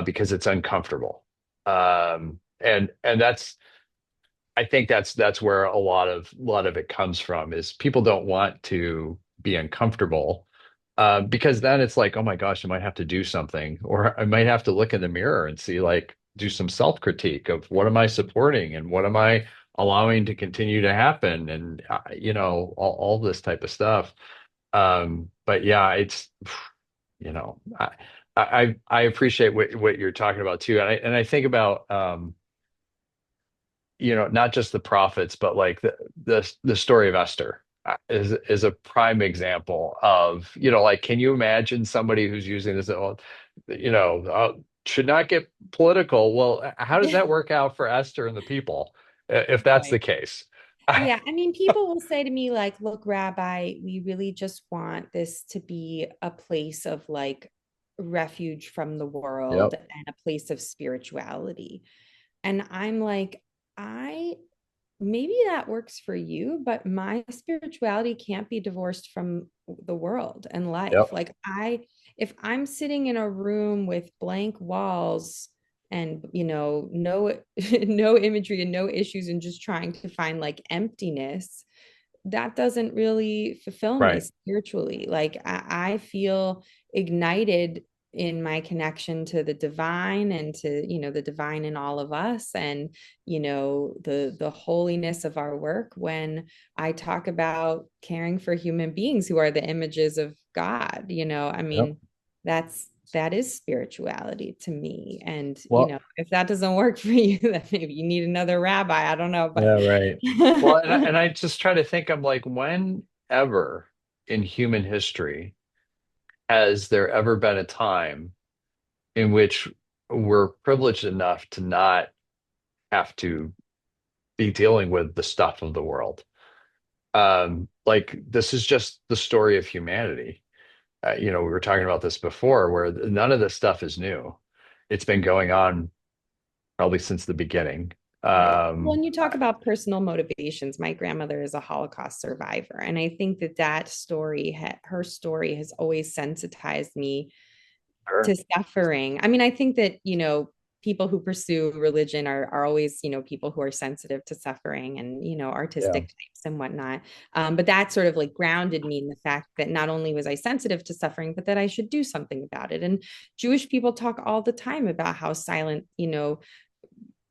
because it's uncomfortable. And that's I think that's where a lot of it comes from is people don't want to be uncomfortable because then it's like, oh my gosh, I might have to do something, or I might have to look in the mirror and see like do some self-critique of what am I supporting and what am I allowing to continue to happen, and all this type of stuff. But yeah, it's you know I appreciate what you're talking about too, and I think about not just the prophets, but like the story of Esther is a prime example of, like, can you imagine somebody who's using this, should not get political. Well, how does that work out for Esther and the people, if that's the Right. case? Yeah, I mean, people will say to me, like, look, Rabbi, we really just want this to be a place of like refuge from the world Yep. and a place of spirituality. And I'm like, I maybe that works for you, but my spirituality can't be divorced from the world and life. Yep. Like, if I'm sitting in a room with blank walls and, no no imagery and no issues and just trying to find like emptiness, that doesn't really fulfill me Right. spiritually. Like, I feel ignited in my connection to the divine and to, the divine in all of us, and, the holiness of our work when I talk about caring for human beings who are the images of God. I Yep. mean, that is spirituality to me. And, Well, if that doesn't work for you, then maybe you need another rabbi. I don't know, but yeah, right. Well, and I just try to think, I'm like, when ever in human history has there ever been a time in which we're privileged enough to not have to be dealing with the stuff of the world? Like, this is just the story of humanity. We were talking about this before, where none of this stuff is new. It's been going on probably since the beginning. Right. Well, Um, and you talk about personal motivations. My grandmother is a Holocaust survivor, and I think that story, her story, has always sensitized me to sure. suffering. I mean, I think that, people who pursue religion are always, people who are sensitive to suffering and, Yeah. artistic types and whatnot. But that sort of like grounded me in the fact that not only was I sensitive to suffering, but that I should do something about it. And Jewish people talk all the time about how silent,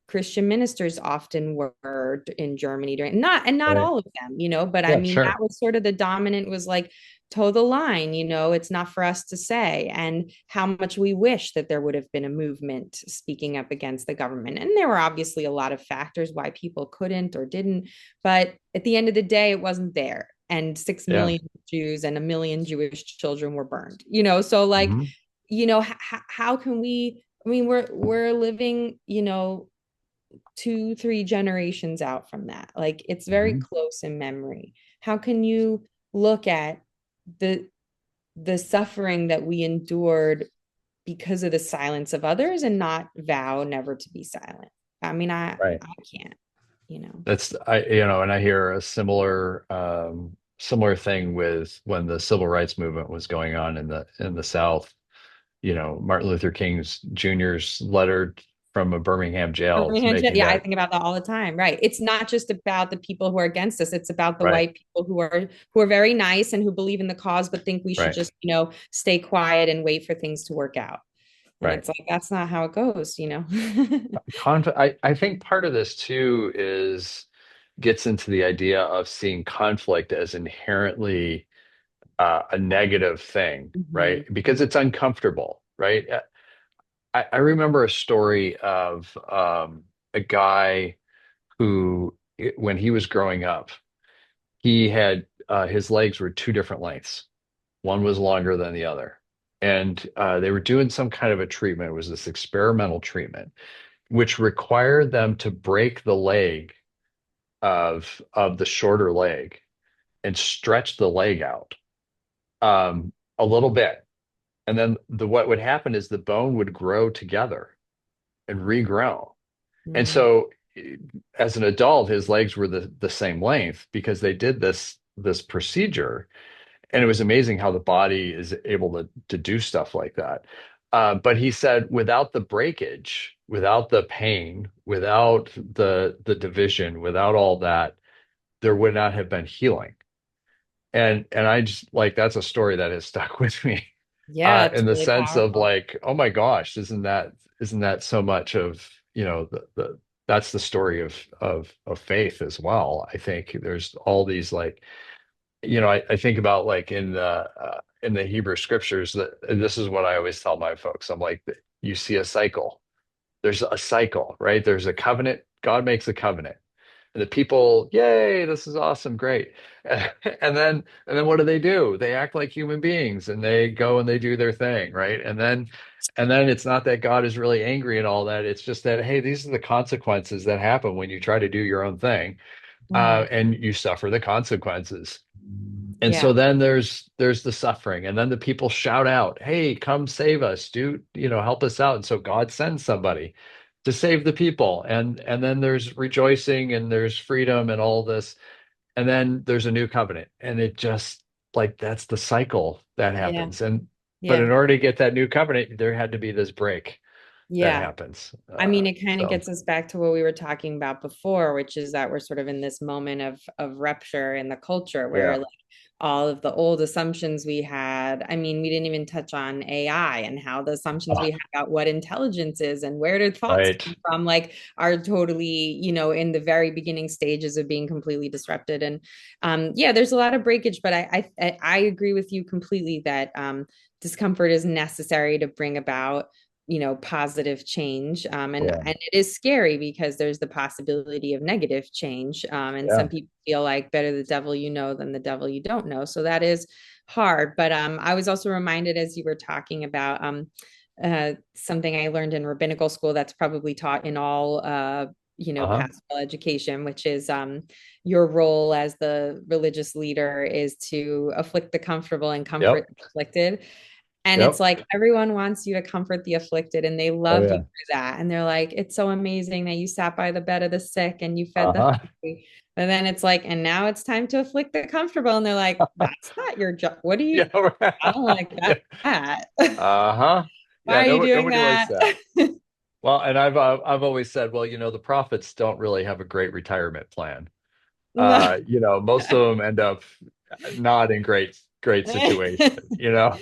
Christian ministers often were in Germany during, not Right. all of them, but I Yeah, mean, that sure. was sort of the dominant, was like, toe the line, it's not for us to say, and how much we wish that there would have been a movement speaking up against the government. And there were obviously a lot of factors why people couldn't or didn't, but at the end of the day, it wasn't there. And six Yeah. million Jews and a million Jewish children were burned, so like, Hmm. how can we, I mean, we're living, 2, 3 generations out from that. Like, it's very Hmm. close in memory. How can you look at the the suffering that we endured because of the silence of others and not vow never to be silent? I mean, Right. I can't. That's and I hear a similar thing with when the civil rights movement was going on in the South. Martin Luther King's Jr.'s letter from a Birmingham jail making Yeah, I that think about that all the time. Right. It's not just about the people who are against us. It's about the right, white people who are very nice and who believe in the cause, but think we should right, just, stay quiet and wait for things to work out. And right. it's like, that's not how it goes. I think part of this too is gets into the idea of seeing conflict as inherently a negative thing, Mhm. right? Because it's uncomfortable, right? I remember a story of a guy who, when he was growing up, he had his legs were two different lengths. One was longer than the other. And they were doing some kind of a treatment. It was this experimental treatment, which required them to break the leg of the shorter leg and stretch the leg out a little bit. And then what would happen is the bone would grow together and regrow. And Mm. so as an adult, his legs were the same length because they did this procedure. And it was amazing how the body is able to do stuff like that. But he said without the breakage, without the pain, without the division, without all that, there would not have been healing. And I just like that's a story that has stuck with me Yeah, it's in the really sense of powerful. like, oh my gosh, isn't that so much of, the that's the story of faith as well. I think there's all these like, I think about like in the Hebrew scriptures that and this is what I always tell my folks. I'm like, you see a cycle. There's a cycle, right? There's a covenant. God makes a covenant. And the people, yay, this is awesome, great. And then what do? They act like human beings and they go and they do their thing, right? And then it's not that God is really angry and all that. It's just that, hey, these are the consequences that happen when you try to do your own thing, Mm. and you suffer the consequences. And Yeah. so then there's the suffering, and then the people shout out, "Hey, come save us, dude! Help us out." And so God sends somebody to save the people, and then there's rejoicing and there's freedom and all this, and then there's a new covenant, and it just like that's the cycle that Yeah. happens. And but Yeah. in order to get that new covenant, there had to be this break that Yeah. happens. I mean, it kind of So gets us back to what we were talking about before, which is that we're sort of in this moment of rupture in the culture where yeah, like all of the old assumptions we had. I mean, we didn't even touch on AI and how the assumptions oh, we had about what intelligence is and where did thoughts right, come from, like, are totally, in the very beginning stages of being completely disrupted. And yeah, there's a lot of breakage, but I agree with you completely that discomfort is necessary to bring about positive change, yeah, and it is scary because there's the possibility of negative change, and some yeah, people feel like better the devil you know than the devil you don't know, so that is hard. But I was also reminded as you were talking about something I learned in rabbinical school that's probably taught in all uh-huh, pastoral education, which is your role as the religious leader is to afflict the comfortable and comfort yep, the afflicted. And it's yep, like everyone wants you to comfort the afflicted and they oh love you yeah, for that. And they're like, it's so amazing that you sat by the bed of the sick and you fed the uh-huh, hungry. But then it's like, and now it's time to afflict the comfortable. And they're like, that's not your job. What do you? yeah, I don't like yeah. that. Uh-huh. Why Yeah, are you doing nobody likes that? that. Well, and I've always said, well, the prophets don't really have a great retirement plan. No. Most of them end up not in great situation,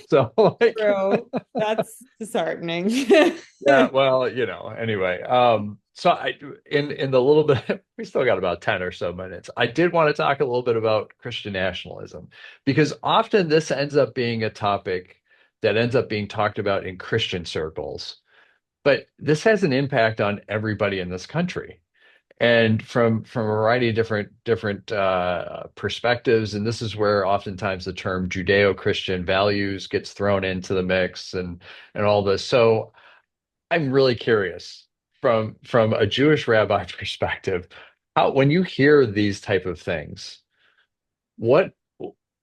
So like True. That's disheartening. yeah, well, anyway. So in the little bit, we still got about 10 or so minutes. I did want to talk a little bit about Christian nationalism because often this ends up being a topic that ends up being talked about in Christian circles. But this has an impact on everybody in this country. And from a variety of different perspectives, and this is where oftentimes the term Judeo-Christian values gets thrown into the mix and all this. So I'm really curious from a Jewish rabbi perspective, how when you hear these type of things, what I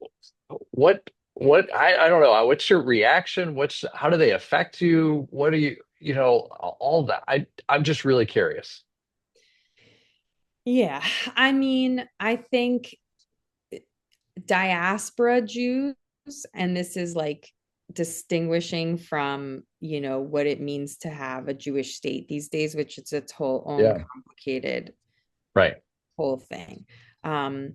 don't know, what's your reaction? What's how do they affect you? What do you know, all that. I'm just really curious. Yeah, I mean, I think diaspora Jews, and this is like distinguishing from, what it means to have a Jewish state these days, which is its whole own Yeah. complicated Right. whole thing. Um,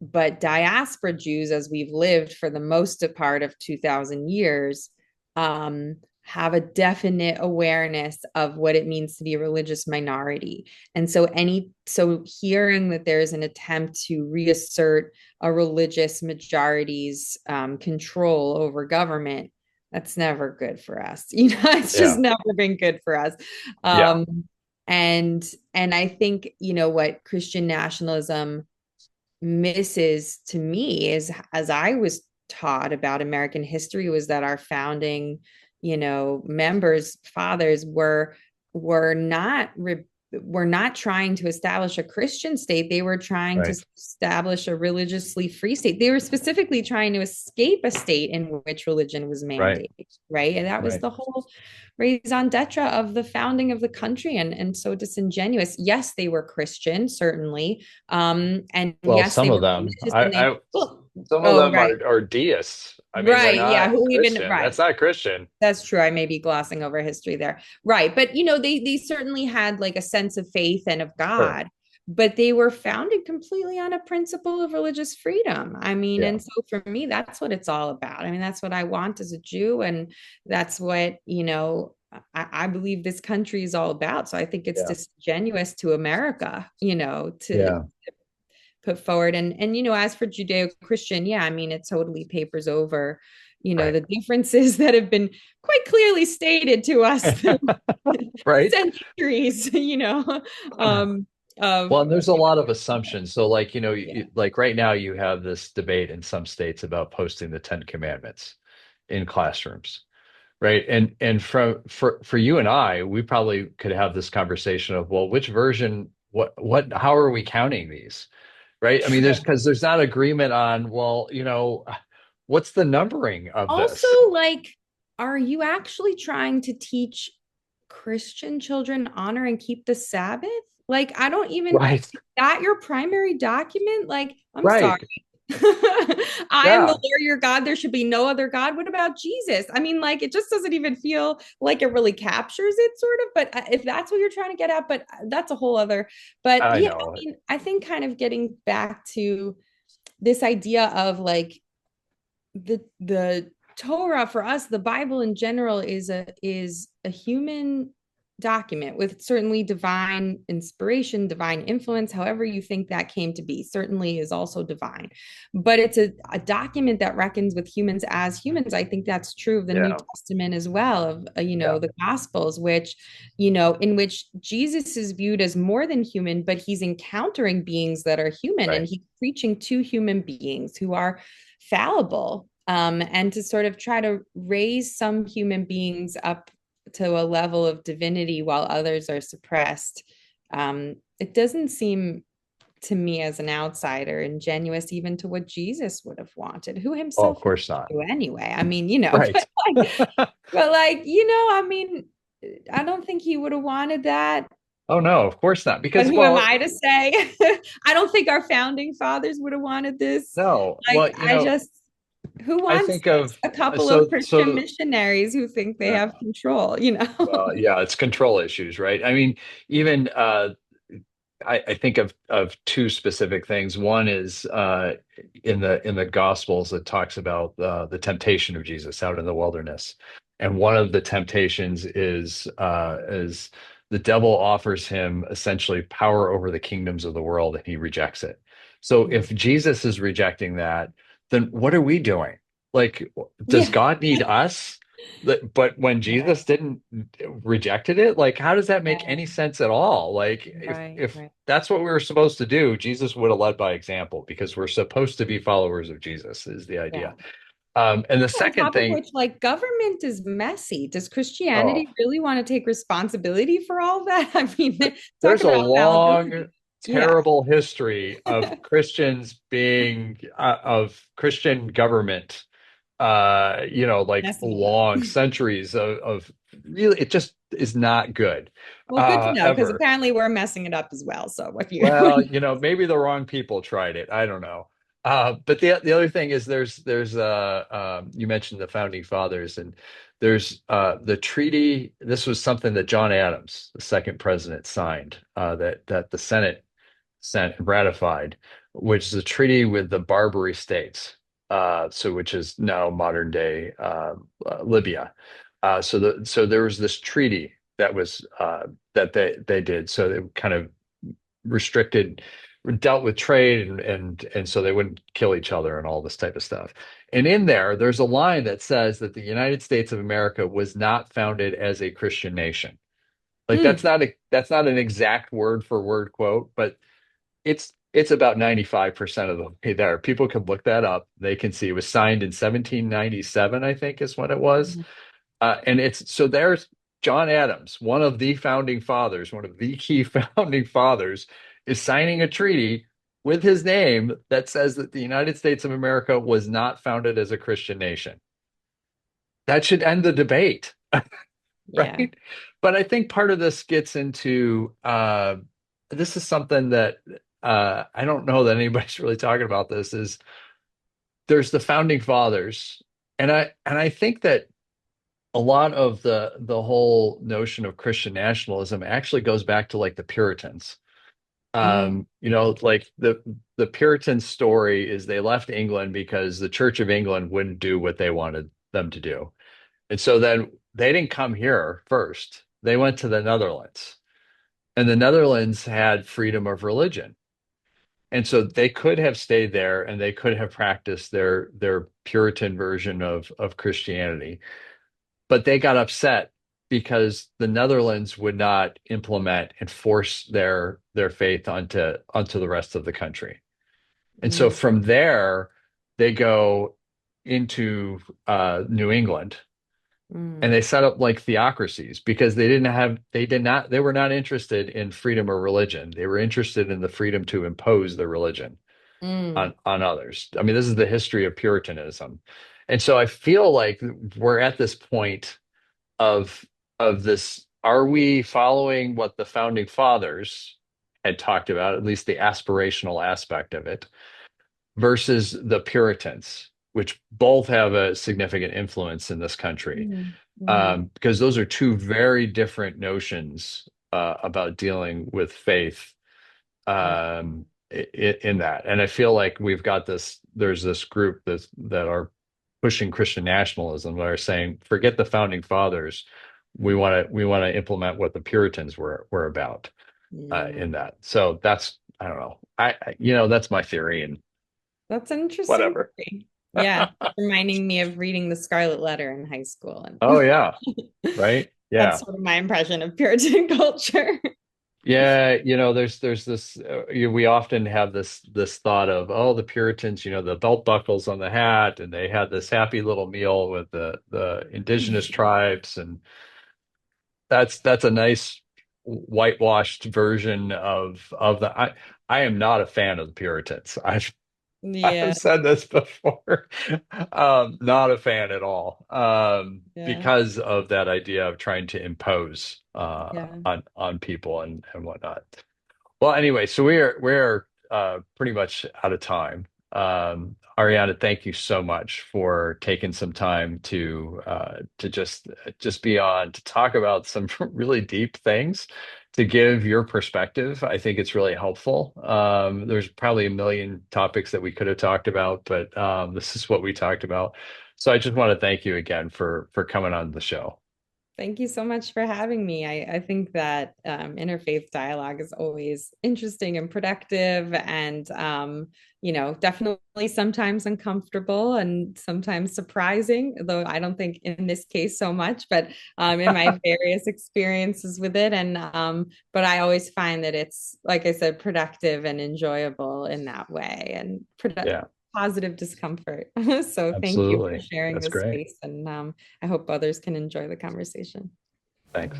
but diaspora Jews, as we've lived for the most part of 2000 years, have a definite awareness of what it means to be a religious minority. And so hearing that there's an attempt to reassert a religious majority's control over government, that's never good for us. It's just Yeah. never been good for us. Yeah. Um, and I think, what Christian nationalism misses to me is, as I was taught about American history, was that our founding, members, fathers were not were not trying to establish a Christian state. They were trying to Right. establish a religiously free state. They were specifically trying to escape a state in which religion was Right. mandated, right? And that was Right. the whole raison d'etre of the founding of the country, and so disingenuous. Yes, they were Christian, certainly, and Well, yes, they some of were them. religious, and they, I well, some of oh, them right, are deists. I mean, they're right, yeah, not who even, Christian. right. That's not Christian. That's true. I may be glossing over history there. Right. But they certainly had like a sense of faith and of Sure. God, but they were founded completely on a principle of religious freedom. I mean, Yeah. and so for me, that's what it's all about. I mean, that's what I want as a Jew, and that's what, I believe this country is all about. So I think it's Yeah. disingenuous to America, to Yeah. put forward. And as for Judeo-Christian, yeah, I mean, it totally papers over, Right. the differences that have been quite clearly stated to us through Right. centuries, um, of Well, and there's a lot of assumptions. So, like, yeah. like right now, you have this debate in some states about posting the Ten Commandments in classrooms, right? And for you and I, we probably could have this conversation of, well, which version, how are we counting these, right? I mean, because there's not agreement on, well, what's the numbering of Also, this? like, are you actually trying to teach Christian children honor and keep the Sabbath? Like, I don't even, Right. is that your primary document? Like, I'm sorry. Right. I am the Yeah. Lord your God. There should be no other God. What about Jesus? I mean, like, it just doesn't even feel like it really captures it, sort of. But if that's what you're trying to get at, but that's a whole other. But I yeah, I know. mean, I think kind of getting back to this idea of like the Torah for us, the Bible in general is a human document with certainly divine inspiration, divine influence, however you think that came to be, certainly is also divine. But it's a document that reckons with humans as humans. I think that's true of the New Yeah. Testament as well, of Yeah. the Gospels, which in which Jesus is viewed as more than human, but he's encountering beings that are human, and Right. he's preaching to human beings who are fallible, and to sort of try to raise some human beings up to a level of divinity while others are suppressed. It doesn't seem to me as an outsider ingenuous even to what Jesus would have wanted, who Oh, himself of course not. do anyway. I mean, Right. but like, I mean, I don't think he would have wanted that. Oh no, of course not. But Because, who am well, I to say? I don't think our founding fathers would have wanted this. no. Like, Well, I just, who I wants think of a couple of Christian so missionaries who think they have uh, control? well, yeah, it's control issues, right? I mean, even I think of two specific things. One is in the Gospels it talks about the temptation of Jesus out in the wilderness, and one of the temptations is the devil offers him essentially power over the kingdoms of the world, and he rejects it. So Mm. if Jesus is rejecting that, then what are we doing? Like, does Yeah. God need us? But when Jesus didn't rejected it, like, how does that make Yeah. any sense at all? Like, Right, if right. that's what we were supposed to do, Jesus would have led by example because we're supposed to be followers of Jesus, is the Yeah. idea. And the On second top of thing, which, like, government is messy. Does oh, Christianity really want to take responsibility for all that? I mean, talk there's a about long, fallibility. Yeah, terrible history of Christians being of Christian government, like messing it up. long centuries of really, it just is not good, Well, good to know because ever. apparently we're messing it up as well. So what you, Well, maybe the wrong people tried it. I don't know. But the other thing is there's you mentioned the founding fathers, and there's the treaty. This was something that John Adams, the second president, signed, that the Senate sent and ratified, which is a treaty with the Barbary states, so which is now modern day Libya. So there was this treaty that was that they did. So they kind of restricted, dealt with trade, and so they wouldn't kill each other and all this type of stuff. And in there's a line that says that the United States of America was not founded as a Christian nation. Like mm, that's not an exact word for word quote, but it's about 95% of the way there. People can look that up. They can see it was signed in 1797, I think is when it was. And it's so there's John Adams, one of the founding fathers, one of the key founding fathers, is signing a treaty with his name that says that the United States of America was not founded as a Christian nation. That should end the debate, yeah. right? But I think part of this gets into this is something that I don't know that anybody's really talking about this is there's the founding fathers. And I think that a lot of the whole notion of Christian nationalism actually goes back to like the Puritans. Mm, Like the Puritan story is they left England because the Church of England wouldn't do what they wanted them to do. And so then they didn't come here first. They went to the Netherlands. And the Netherlands had freedom of religion. And so they could have stayed there and they could have practiced their Puritan version of Christianity. But they got upset because the Netherlands would not implement and force their faith onto the rest of the country. And so mm, from there, they go into New England and mm, they set up like theocracies because they were not interested in freedom of religion. They were interested in the freedom to impose their religion mm, on others. I mean, this is the history of Puritanism. And so I feel like we're at this point of this, are we following what the founding fathers had talked about, at least the aspirational aspect of it, versus the Puritans, which both have a significant influence in this country, mm, mm, because those are two very different notions about dealing with faith, yeah. in that. And I feel like there's this group that are pushing Christian nationalism that are saying, forget the founding fathers. We want to implement what the Puritans were about, Yeah. in that. So that's, I don't know. That's my theory and That's an interesting whatever. theory. Yeah, reminding me of reading the Scarlet Letter in high school. Oh And yeah. Right. that's Yeah. sort of my impression of Puritan culture. Yeah, there's this. We often have this thought of, oh, the Puritans, the belt buckles on the hat, and they had this happy little meal with the indigenous tribes, and that's a nice whitewashed version of the. I am not a fan of the Puritans. Yeah, I've said this before. Not a fan at all. yeah, Because of that idea of trying to impose yeah. on people and whatnot. Well, anyway, so we're pretty much out of time. Ariana, thank you so much for taking some time to just be on to talk about some really deep things, to give your perspective. I think it's really helpful. There's probably a million topics that we could have talked about, but this is what we talked about. So I just want to thank you again for coming on the show. Thank you so much for having me. I think that interfaith dialogue is always interesting and productive, and definitely sometimes uncomfortable and sometimes surprising, though I don't think in this case so much, but in my various experiences with it. But I always find that it's, like I said, productive and enjoyable in that way, and Yeah, positive discomfort. So thank you for absolutely. sharing That's this great. space, and I hope others can enjoy the conversation. Thanks.